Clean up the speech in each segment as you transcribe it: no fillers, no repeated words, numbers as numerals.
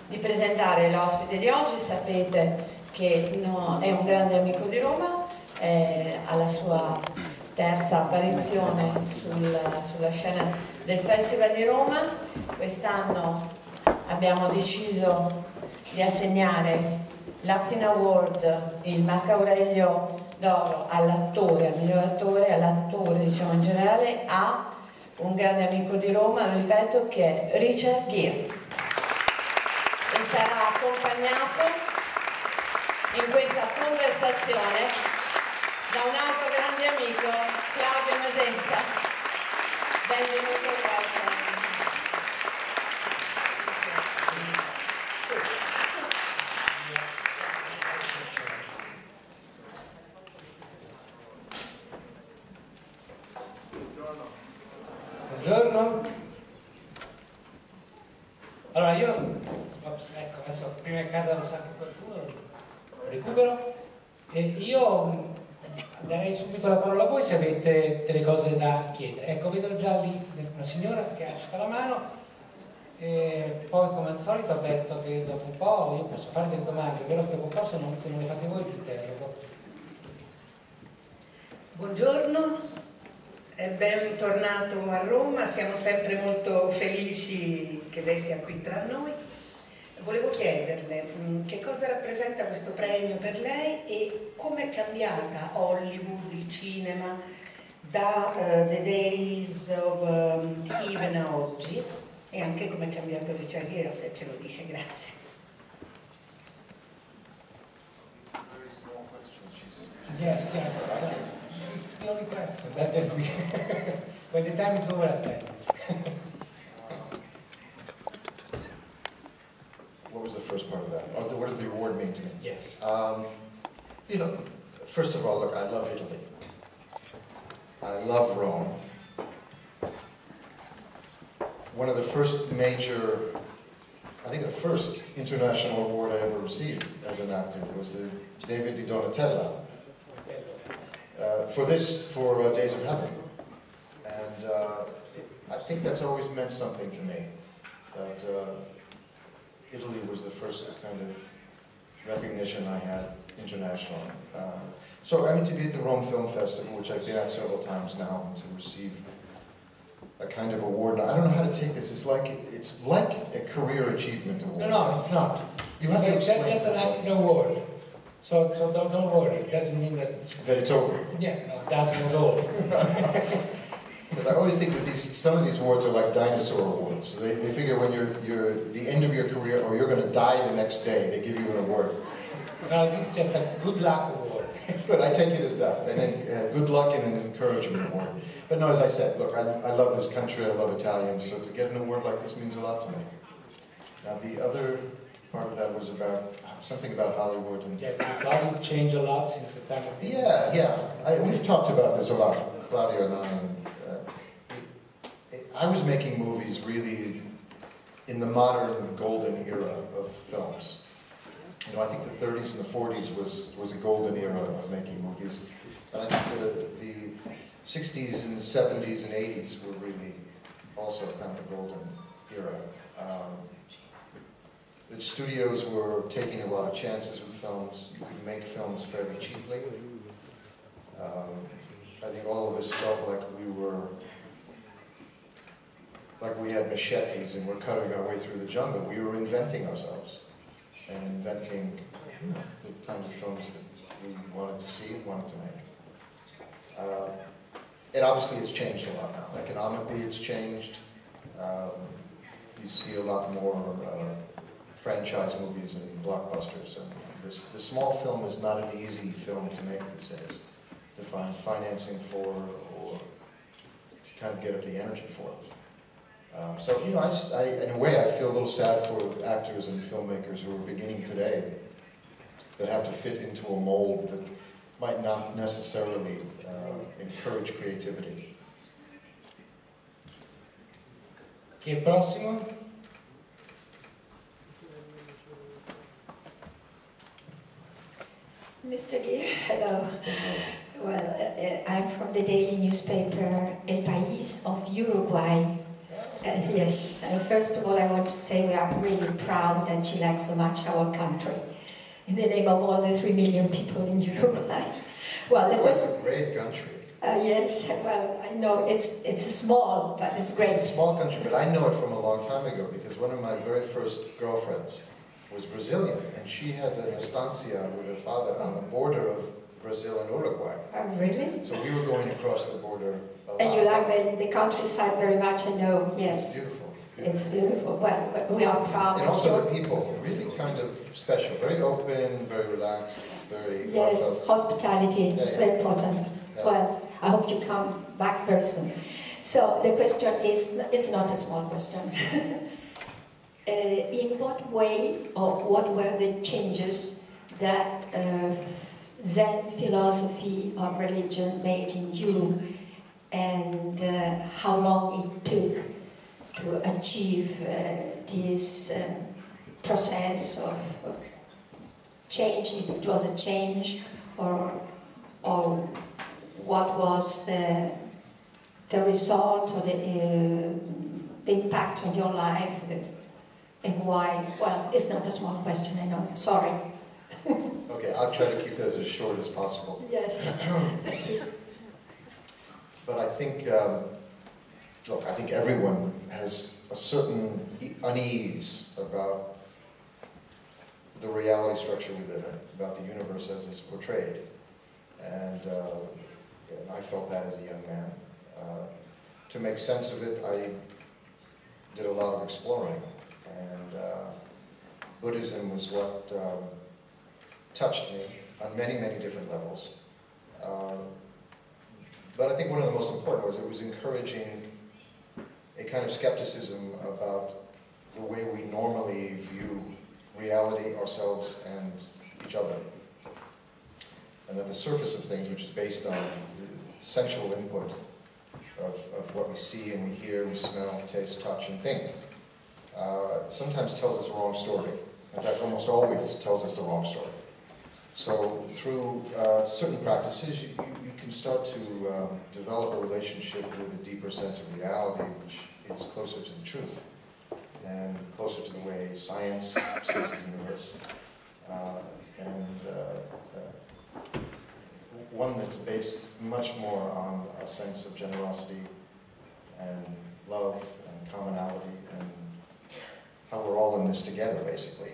Di presentare l'ospite di oggi. Sapete che è un grande amico di Roma, alla sua terza apparizione sulla scena del Festival di Roma. Quest'anno abbiamo deciso di assegnare l'Acting Award, il Marco Aurelio d'Oro all'attore, al miglior attore, all'attore diciamo in generale, a un grande amico di Roma, lo ripeto, che è Richard Gere. E sarà accompagnato in questa conversazione da un altro grande amico, Claudio Masenza. Benvenuto qua. Buongiorno. Allora ecco, adesso prima che cada lo sa che qualcuno lo recupero e io darei subito la parola a voi se avete delle cose da chiedere. Ecco, vedo già lì una signora che agita la mano e poi come al solito avverto che dopo un po' io posso fare delle domande, però dopo un po' se non le fate voi vi interrogo. Buongiorno. Bentornato a Roma, siamo sempre molto felici che lei sia qui tra noi. Volevo chiederle che cosa rappresenta questo premio per lei e come è cambiata Hollywood, il cinema, da The Days of Even a oggi, e anche come è cambiato Richard Gere, se ce lo dice, grazie. Yes. It's the only question that we when the time is over, I'll tell you. What was the first part of that? Oh, what does the award mean to me? Yes. You know, first of all, look, I love Italy. I love Rome. One of the first major, I think the first international award I ever received as an actor was the David di Donatella. For Days of Heaven, and I think that's always meant something to me, that Italy was the first kind of recognition I had internationally. So I mean, to be at the Rome Film Festival, which I've been at several times now, and to receive a kind of award, I don't know how to take this, it's like a career achievement award. No, it's not. You have to explain. It's just an acting award. So don't worry, it doesn't mean that it's over. Yeah, no, it doesn't at all. Because I always think that some of these awards are like dinosaur awards. So they figure when you're the end of your career or you're going to die the next day, they give you an award. No, this is just a good luck award. Good, I take it as that. And then good luck and an encouragement award. But no, as I said, look, I love this country, I love Italians, so to get an award like this means a lot to me. Now the other part of that was about something about Hollywood. And yes, Hollywood changed a lot since the time of... Yeah. We've talked about this a lot, Claudio and I. I was making movies really in the modern golden era of films. You know, I think the 30s and the 40s was a golden era of making movies. And I think the 60s and 70s and 80s were really also kind of a golden era. The studios were taking a lot of chances with films. You could make films fairly cheaply. I think all of us felt like we had machetes and we're cutting our way through the jungle. We were inventing ourselves and inventing the kind of films that we wanted to see and wanted to make. And obviously it's changed a lot now. Economically it's changed. You see a lot more franchise movies and blockbusters, and the small film is not an easy film to make these days, to find financing for or to kind of get up the energy for it. So, you know, in a way I feel a little sad for actors and filmmakers who are beginning today that have to fit into a mold that might not necessarily encourage creativity. Chi è il prossimo? Mr. Gere, hello. Well, I'm from the daily newspaper El País of Uruguay. Yes, first of all I want to say we are really proud that she likes so much our country. In the name of all the 3 million people in Uruguay. Well, It's a great country. Yes, well, I know it's small, but it's great. It's a small country, but I know it from a long time ago because one of my very first girlfriends was Brazilian, and she had an estancia with her father on the border of Brazil and Uruguay. Oh, really? So we were going across the border a lot. And you like the countryside very much, I know, yes. It's beautiful. It's beautiful. Well, we are proud. And also the people, really kind of special, very open, very relaxed, very yes, heartfelt. hospitality is very important. Yeah. Well, I hope you come back very soon. So the question is, it's not a small question. In what way or what were the changes that Zen philosophy of religion made in you, and how long it took to achieve this process of change, if it was a change, or what was the result or the impact on your life, and why? Well, it's not a small question, I know, sorry. Okay, I'll try to keep that as short as possible. Yes, thank you. But I think, look, I think everyone has a certain unease about the reality structure we live in, about the universe as it's portrayed. And I felt that as a young man. To make sense of it, I did a lot of exploring. And Buddhism was what touched me on many, many different levels. But I think one of the most important was it was encouraging a kind of skepticism about the way we normally view reality, ourselves, and each other. And that the surface of things, which is based on the sensual input of what we see and we hear, we smell, taste, touch, and think, sometimes tells us a wrong story. In fact, almost always tells us the wrong story. So through certain practices, you can start to develop a relationship with a deeper sense of reality, which is closer to the truth and closer to the way science sees the universe. One that's based much more on a sense of generosity and love and commonality and how we're all in this together, basically.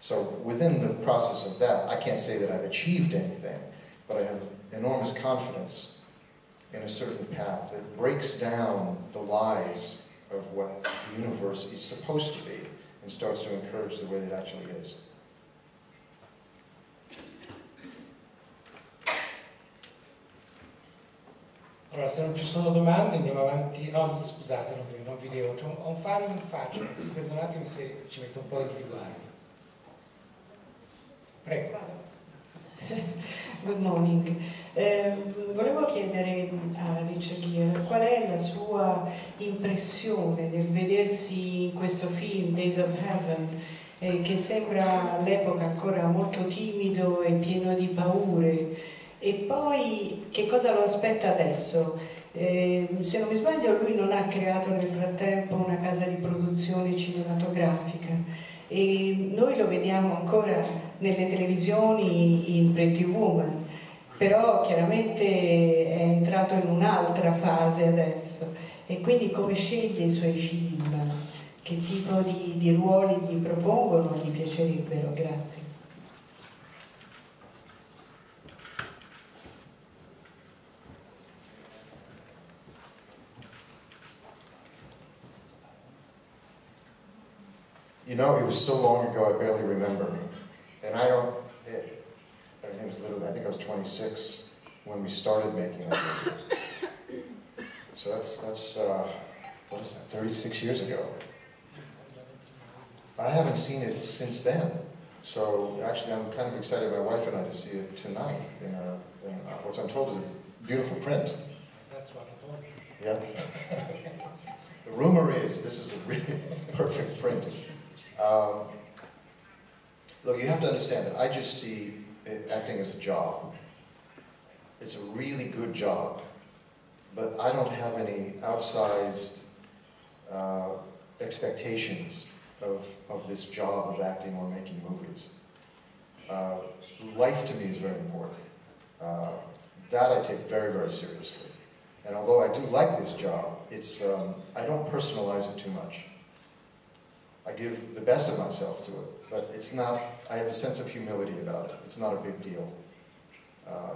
So within the process of that, I can't say that I've achieved anything, but I have enormous confidence in a certain path that breaks down the lies of what the universe is supposed to be and starts to encourage the way it actually is. Allora, se non ci sono domande andiamo avanti. No, scusate, non vi devo. Ho un fare in faccia, perdonatemi se ci metto un po' di riguardo. Prego. Good morning. Volevo chiedere a Gere qual è la sua impressione nel vedersi in questo film Days of Heaven, che sembra all'epoca ancora molto timido e pieno di paure, e poi che cosa lo aspetta adesso? Se non mi sbaglio, lui non ha creato nel frattempo una casa di produzione cinematografica e noi lo vediamo ancora nelle televisioni in Pretty Woman, però chiaramente è entrato in un'altra fase adesso, e quindi come sceglie i suoi film? Che tipo di ruoli gli propongono, gli piacerebbero? Grazie. You know, it was so long ago I barely remember. And I don't, I mean, it was literally, I think I was 26 when we started making that movie. So that's what is that, 36 years ago. I haven't seen it since then. So actually I'm kind of excited, my wife and I, to see it tonight in what I'm told is a beautiful print. That's what I told you. Yeah. The rumor is this is a really perfect print. Look, you have to understand that I just see acting as a job. It's a really good job, but I don't have any outsized expectations of this job of acting or making movies. Life to me is very important. That I take very, very seriously. And although I do like this job, it's, I don't personalize it too much. I give the best of myself to it, but it's not, I have a sense of humility about it. It's not a big deal.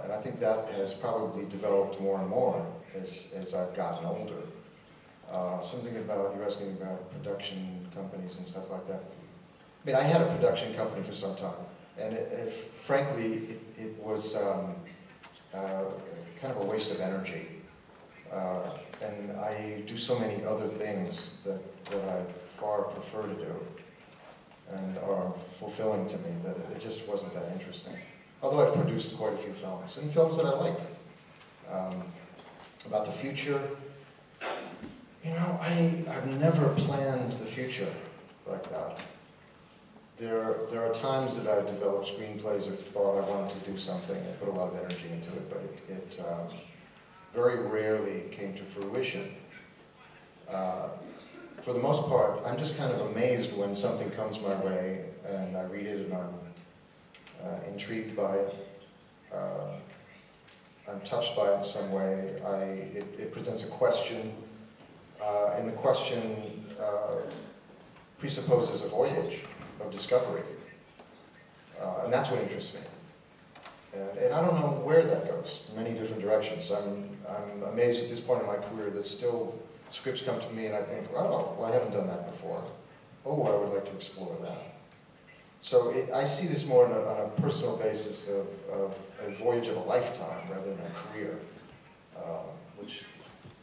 And I think that has probably developed more and more as I've gotten older. Something about, you're asking about production companies and stuff like that. I mean, I had a production company for some time, and frankly, it was kind of a waste of energy. And I do so many other things that I far prefer to do, and are fulfilling to me, that it just wasn't that interesting. Although I've produced quite a few films, and films that I like. About the future, you know, I've never planned the future like that. There are times that I've developed screenplays or thought I wanted to do something and put a lot of energy into it, but it very rarely came to fruition. For the most part, I'm just kind of amazed when something comes my way and I read it and I'm intrigued by it. I'm touched by it in some way. It presents a question, and the question presupposes a voyage of discovery. And that's what interests me. And I don't know where that goes, many different directions. I'm amazed at this point in my career that still scripts come to me and I think, oh, well, I haven't done that before. Oh, I would like to explore that. So I see this more on a personal basis of a voyage of a lifetime rather than a career, which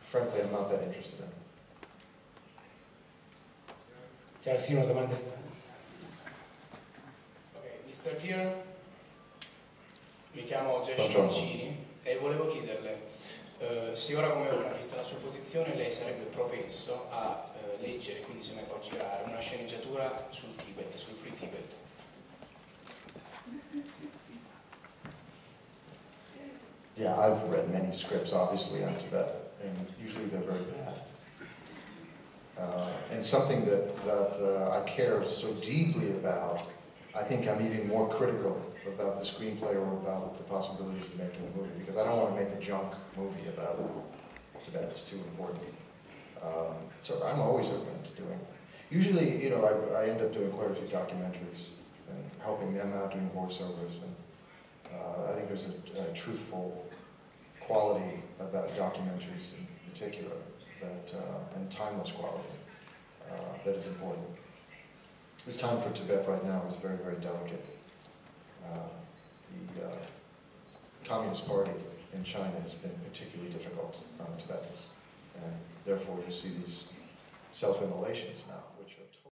frankly I'm not that interested in. C'è sì una domanda? Ok, Mr. Gere, mi chiamo Gere Buongiorno. Mancini e volevo chiederle se ora come ora, vista la sua posizione, lei sarebbe propenso a leggere, quindi se ne può girare, una sceneggiatura sul Tibet, sul Free Tibet. Yeah, I've read many scripts, obviously, on Tibet, and usually they're very bad. And something that I care so deeply about, I think I'm even more critical about the screenplay or about the possibilities of making a movie, because I don't want to make a junk movie about Tibet. It's too important. So I'm always open to doing. Usually, you know, I end up doing quite a few documentaries and helping them out, doing voiceovers, and I think there's a truthful quality about documentaries in particular, that and timeless quality that is important. This time for Tibet right now is very, very delicate. The Communist Party in China has been particularly difficult on the Tibetans, and therefore you see these self-immolations now.